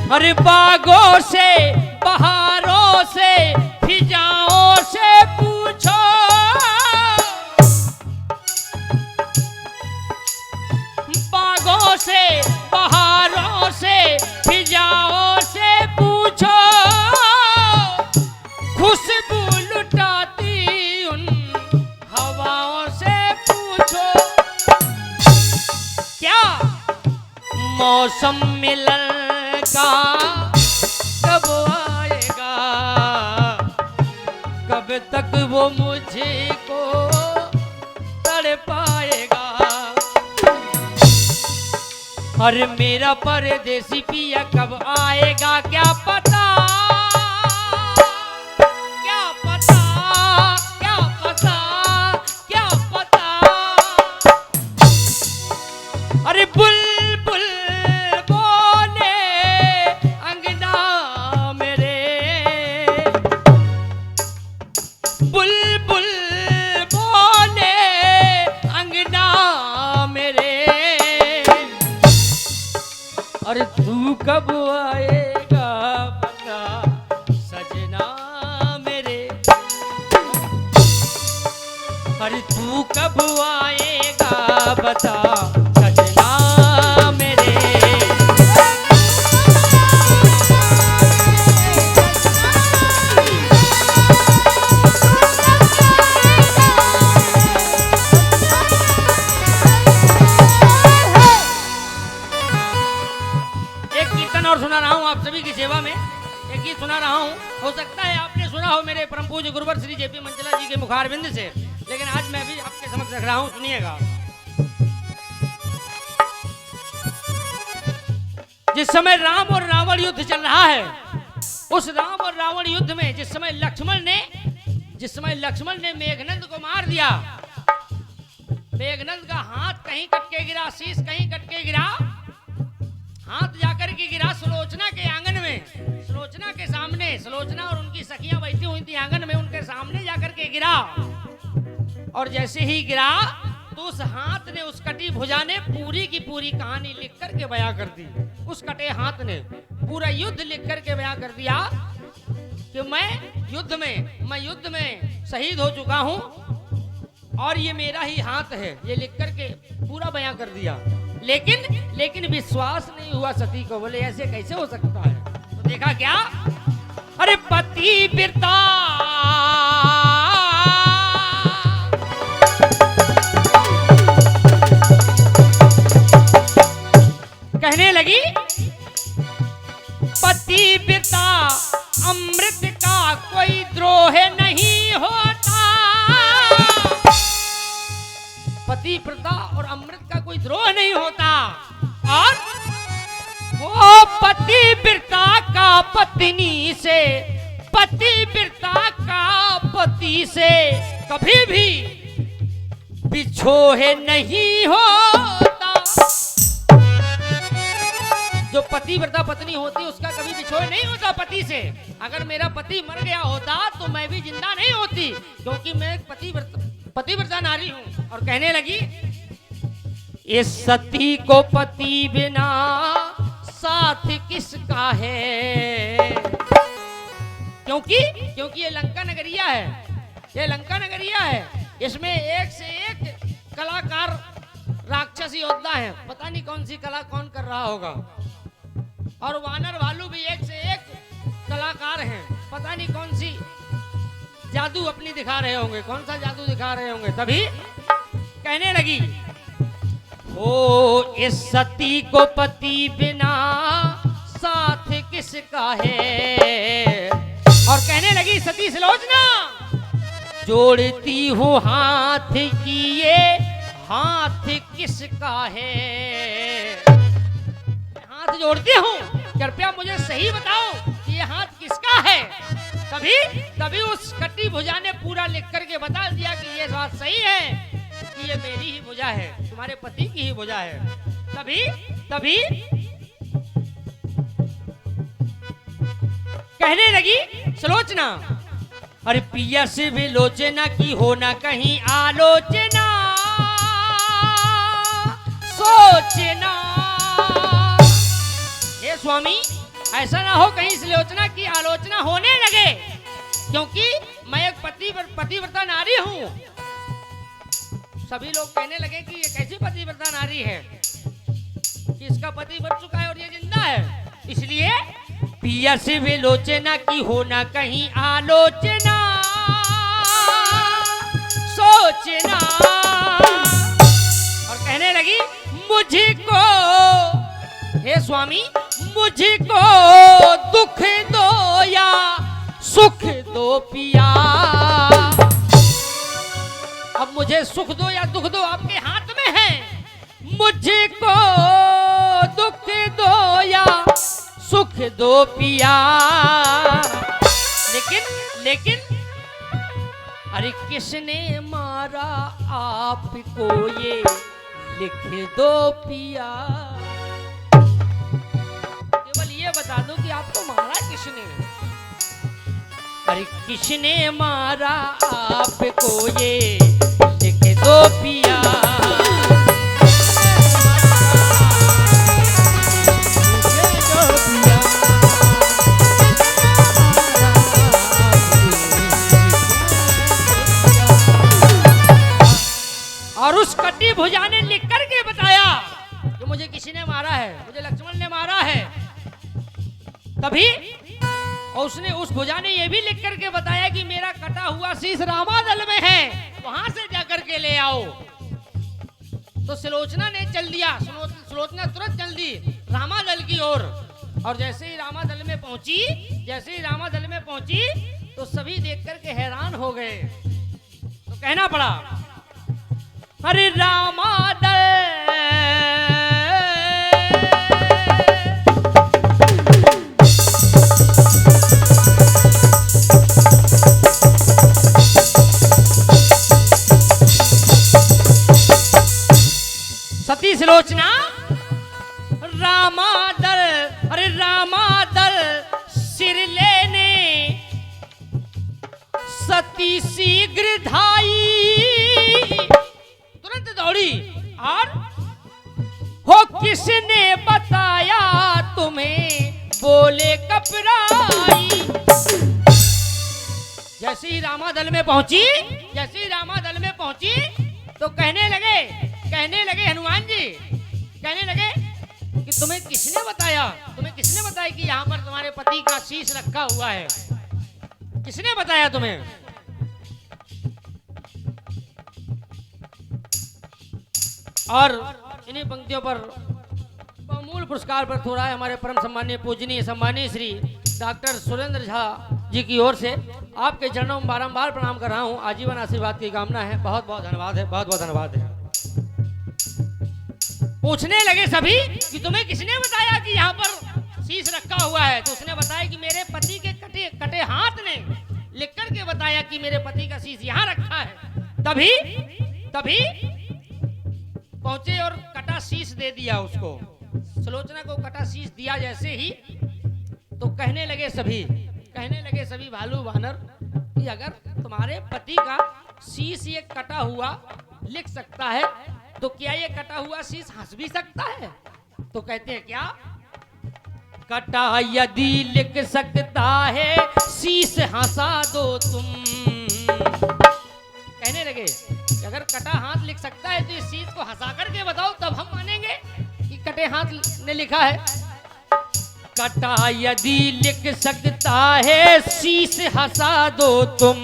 अरे बागों से बहारों से फिजाओं से पूछो, बागों से बहारों से फिजाओं से पूछो, खुशबू लुटाती उन हवाओं से पूछो। क्या मौसम मिलन का कब आएगा, कब तक वो मुझको तड़पाएगा। अरे मेरा परदेसी पिया कब आएगा, क्या पता, क्या पता, क्या पता, क्या पता। अरे बुलबुल बोले अंगना मेरे, बुलबुल बोले अंगना मेरे। अरे तू कब आएगा बता सजना मेरे, अरे तू कब आएगा बता सजना मेरे। एक कीर्तन और सुना रहा हूँ आप सभी की सेवा में, एक गीत सुना रहा हूँ। हो सकता है आपने सुना हो मेरे परम पूज्य गुरुवर श्री जेपी मंचला जी के मुखारबिंद से, लेकिन आज मैं भी आपके समक्ष रख रहा हूँ, सुनिएगा। जिस समय राम और रावण युद्ध चल रहा है, उस राम और रावण युद्ध में जिस समय लक्ष्मण ने मेघनंद को मार दिया, मेघनंद का हाथ कहीं कट के गिरा, शीश कहीं कट के गिरा, हाथ जाकर के गिरा सुलोचना के आंगन में, सुलोचना के सामने। सुलोचना और उनकी सखियां बैठी हुई थी आंगन में, उनके सामने जाकर के गिरा। और जैसे ही गिरा तो उस हाथ ने, उस कटी भुजा ने पूरी की पूरी कहानी लिख करके बयां कर दी। उस कटे हाथ ने पूरा युद्ध लिख करके बयां कर दिया कि मैं युद्ध में शहीद हो चुका हूं और ये मेरा ही हाथ है, ये लिख करके पूरा बयां कर दिया। लेकिन विश्वास नहीं हुआ सती को। बोले ऐसे कैसे हो सकता है? तो देखा क्या, अरे पतिव्रता कहने लगी, पतिव्रता अमृत का कोई द्रोह नहीं होता, पतिव्रता और अमृत का कोई द्रोह नहीं होता। और वो पतिव्रता का पत्नी से, पतिव्रता का पति से कभी भी बिछोह नहीं होता। जो पतिव्रता पत्नी होती है उसका कभी बिछोह नहीं होता पति से। अगर मेरा पति मर गया होता तो मैं भी जिंदा नहीं होती, क्योंकि मैं एक पतिव्रता नारी हूं। और कहने लगी, इस सती को पति बिना साथ किसका है, क्योंकि ये लंका नगरिया है, ये लंका नगरिया है। इसमें एक से एक कलाकार राक्षस योद्धा है, पता नहीं कौन सी कला कौन कर रहा होगा। और वानर भालू भी एक से एक कलाकार हैं, पता नहीं कौन सी जादू अपनी दिखा रहे होंगे, कौन सा जादू दिखा रहे होंगे। तभी कहने लगी, ओ इस सती को पति बिना साथ किसका है। और कहने लगी सती सुलोचना, जोड़ती हूँ हाथ की ये हाथ किसका है। हाथ जोड़ती हूँ, कृपया मुझे सही बताओ कि ये हाथ किसका है। तभी उस कटी भुजा ने पूरा लिख करके बता दिया कि ये बात सही है कि ये मेरी ही भुजा है, तुम्हारे पति की ही भुजा है। तभी कहने लगी सुलोचना, अरे पिया से विलोचना की हो ना कहीं आलोचना, सोचना। हे स्वामी, ऐसा ना हो कहीं सुलोचना की आलोचना होने लगे, क्योंकि मैं एक पतिव्रता नारी हूं। सभी लोग कहने लगे कि ये कैसी पतिव्रता नारी है कि इसका पति मर चुका है और ये जिंदा है। इसलिए पिया से विलोचना की होना कहीं आलोचना सोचना। और कहने लगी मुझको हे स्वामी मुझको दुख दो या सुख दो पिया। अब मुझे सुख दो या दुख दो आपके हाथ में है। मुझको दुख दो या सुख दो पिया। लेकिन अरे किसने मारा आपको ये लिख दो पिया। केवल ये बता दो कि आपको मारा किसने। अरे किसने मारा आपको ये लिख दो पिया। और उस कटी भुजा ने लिख करके बताया कि मुझे किसी ने मारा है, मुझे लक्ष्मण ने मारा है। तभी और उसने उस भुजा ने यह भी लिख करके बताया कि मेरा कटा हुआ शीश रामादल में है, वहां से जाकर के ले आओ। तो सुलोचना ने चल दिया, सुलोचना तुरंत चल दी रामादल की ओर। और जैसे ही रामादल में पहुंची तो सभी देख करके हैरान हो गए। तो कहना पड़ा अरे रामादल सती सुलोचना रामादल, अरे रामादल सिर लेने सती शीघ्र धाई। तुरंत दौड़ी और हो किसने बताया तुम्हें बोले कपराई। जैसे ही रामादल में पहुंची तो कहने लगे हनुमान जी कहने लगे कि तुम्हें किसने बताया कि यहाँ पर तुम्हारे पति का शीश रखा हुआ है। किसने बताया तुम्हें। और इन्हीं पंक्तियों पर बहुमूल्य पुरस्कार पर थोड़ा है हमारे परम सम्मानीय पूजनीय सम्मानीय श्री डॉक्टर सुरेंद्र झा जी की ओर से आपके चरणों में बारंबार प्रणाम कर रहा हूं। आजीवन आशीर्वाद की कामना है। बहुत बहुत धन्यवाद है। पूछने लगे सभी कि तुम्हें किसने बताया कि यहाँ पर शीश रखा हुआ है। तो उसने बताया कि मेरे पति के कटे हाथ ने लिख करके बताया कि मेरे पति का शीश यहाँ रखा है। तभी पहुंचे और कटा शीश दे दिया उसको। सुलोचना को कटा शीश दिया जैसे ही तो कहने लगे सभी भालू वानर कि अगर तुम्हारे पति का शीश ये कटा हुआ लिख सकता है तो क्या ये कटा हुआ शीश हंस भी सकता है। तो कहते हैं क्या कटा यदि लिख सकता है शीश हंसा दो तुम। कहने लगे अगर कटा हाथ लिख सकता है तो इस शीश को हंसा करके बताओ तब हम मानेंगे कि कटे हाथ ने लिखा है। कटा यदि लिख सकता है शीश हंसा दो तुम।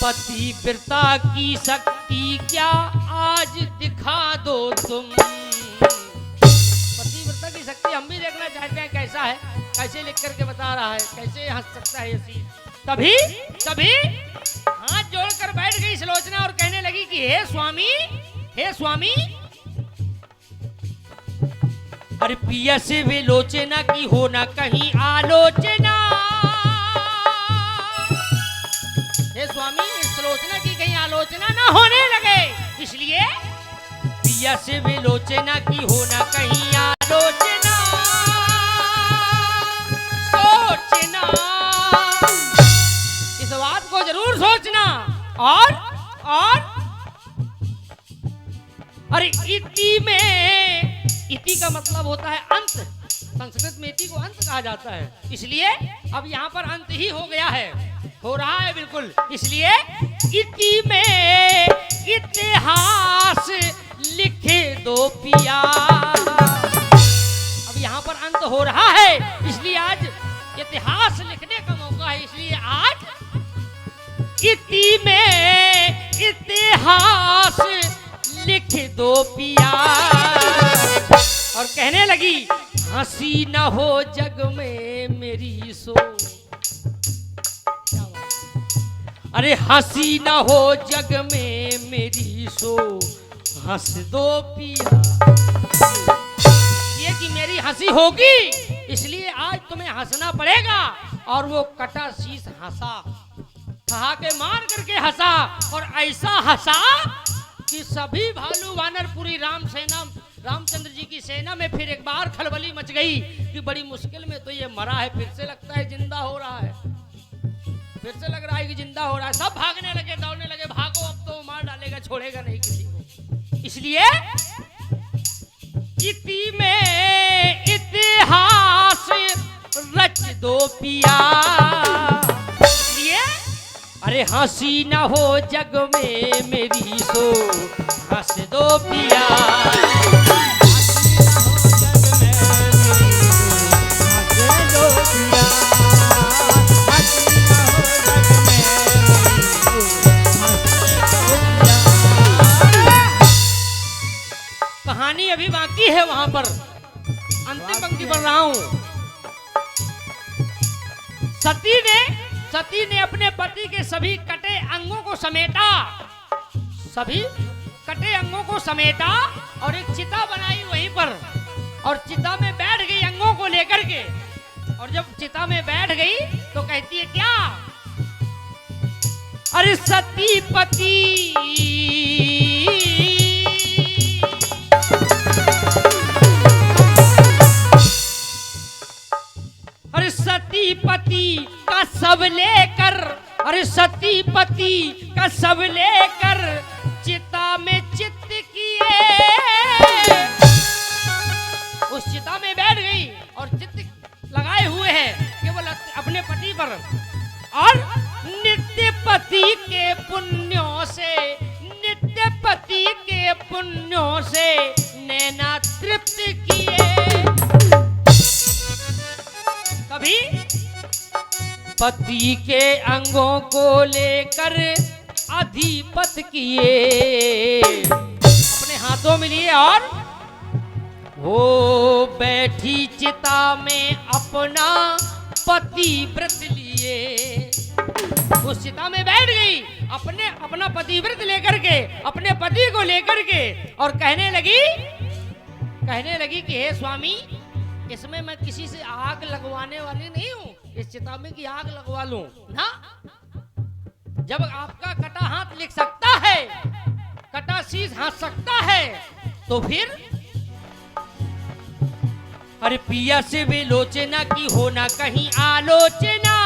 पतिव्रता की शक्ति क्या आज दिखा दो तुम। पतिव्रता की शक्ति हम भी देखना चाहते हैं कैसा है, कैसे लिख करके बता रहा है, कैसे हंस सकता है ये शीश। तभी हाथ जोड़कर बैठ गई सुलोचना और कहने लगी कि हे स्वामी अरे पिया से विलोचना की होना कहीं आलोचना। हे स्वामी इस सुलोचना की कहीं आलोचना ना होने लगे, इसलिए पिया से विलोचना की होना कहीं आलोचना सोचना। इस बात को जरूर सोचना। और अरे इति का मतलब होता है अंत संस्कृत में इति को अंत कहा जाता है, इसलिए अब यहाँ पर अंत ही हो गया है, हो रहा है बिल्कुल। इसलिए इति में इतिहास लिखे दो पिया, अब यहाँ पर अंत हो रहा है, इसलिए आज इतिहास लिखने का मौका है। इसलिए आज इति में इतिहास लिख दो पिया। और कहने लगी हंसी न हो जग में मेरी सो, अरे हंसी न हो जग में मेरी सो, हंस दो पिया। ये कि मेरी हंसी होगी, इसलिए आज तुम्हें हंसना पड़ेगा। और वो कटा शीश हंसा, ठहाके मार करके हंसा, और ऐसा हंसा कि सभी भालू वानर पूरी रामचंद्र जी की सेना में फिर एक बार खलबली मच गई कि बड़ी मुश्किल में तो ये मरा है, फिर से लगता है जिंदा हो रहा है, फिर से लग रहा है कि जिंदा हो रहा है। सब भागने लगे, दौड़ने लगे, भागो अब तो मार डालेगा, छोड़ेगा नहीं किसी को। इसलिए इति में इतिहास रच दो पिया। इसलिए अरे हंसी न हो जग में मेरी सो, हंस दो पिया। कहानी अभी बाकी है, वहां पर अंतिम पंक्ति पढ़ रहा हूं। सती ने अपने पति के सभी कटे अंगों को समेटा, सभी कटे अंगों को समेटा और एक चिता बनाई वहीं पर, और चिता में बैठ गई अंगों को लेकर के। और जब चिता में बैठ गई तो कहती है क्या, अरे सती पति सती पति का सब लेकर, अरे सती पति का सब लेकर चिता में चित्त किए। उस चिता में बैठ गई और चित्त लगाए हुए हैं केवल अपने पति पर, और नित्य पति के पुण्यों से, नित्य पति के पुण्यों से नैना तृप्त किए। कभी पति के अंगों को लेकर अधिपत किए, अपने हाथों में लिए, और वो बैठी चिता में अपना पति व्रत लिए। उस चिता में बैठ गई अपना पति व्रत लेकर के, अपने पति को लेकर के, और कहने लगी कि हे स्वामी, इसमें मैं किसी से आग लगवाने वाली नहीं हूं, इस चिता में की आग लगवा लूं ना। जब आपका कटा हाथ लिख सकता है, कटा शीश हंस सकता है, तो फिर अरे पिया से विलोचना की होना कहीं आलोचना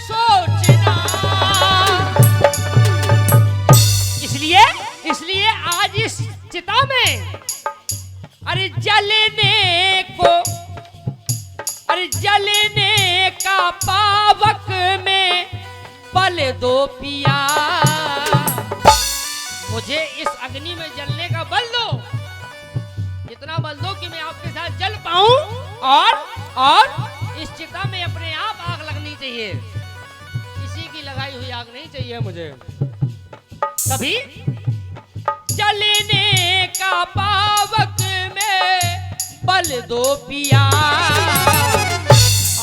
सोचना। इसलिए आज इस चिता में अरे जलने का पावक में बल दो पिया। मुझे इस अग्नि में जलने का बल दो, इतना बल दो कि मैं आपके साथ जल पाऊं, और इस चिता में अपने आप आग लगनी चाहिए, किसी की लगाई हुई आग नहीं चाहिए मुझे। तभी जलने का पावक में बल दो पिया।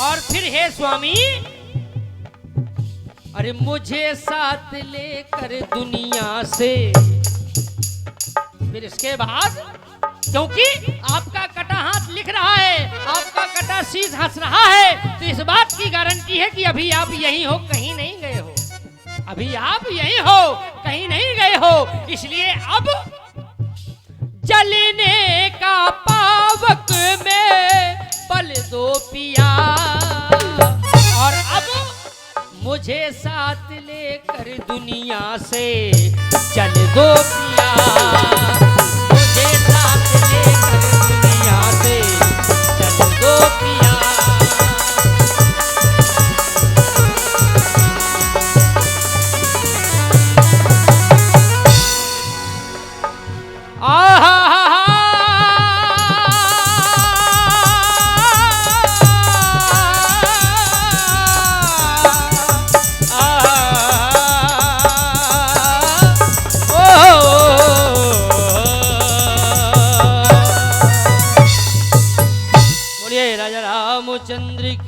और फिर हे स्वामी, अरे मुझे साथ लेकर दुनिया से, फिर इसके बाद, क्योंकि आपका कटा हाथ लिख रहा है, आपका कटा शीश हंस रहा है, तो इस बात की गारंटी है कि अभी आप यहीं हो, कहीं नहीं गए हो, अभी आप यहीं हो, कहीं नहीं गए हो। इसलिए अब जलने का पावक में बल दो पिया, और अब मुझे साथ लेकर दुनिया से चल दो पिया, मुझे साथ लेकर बोलिए राजा रामचंद्र की।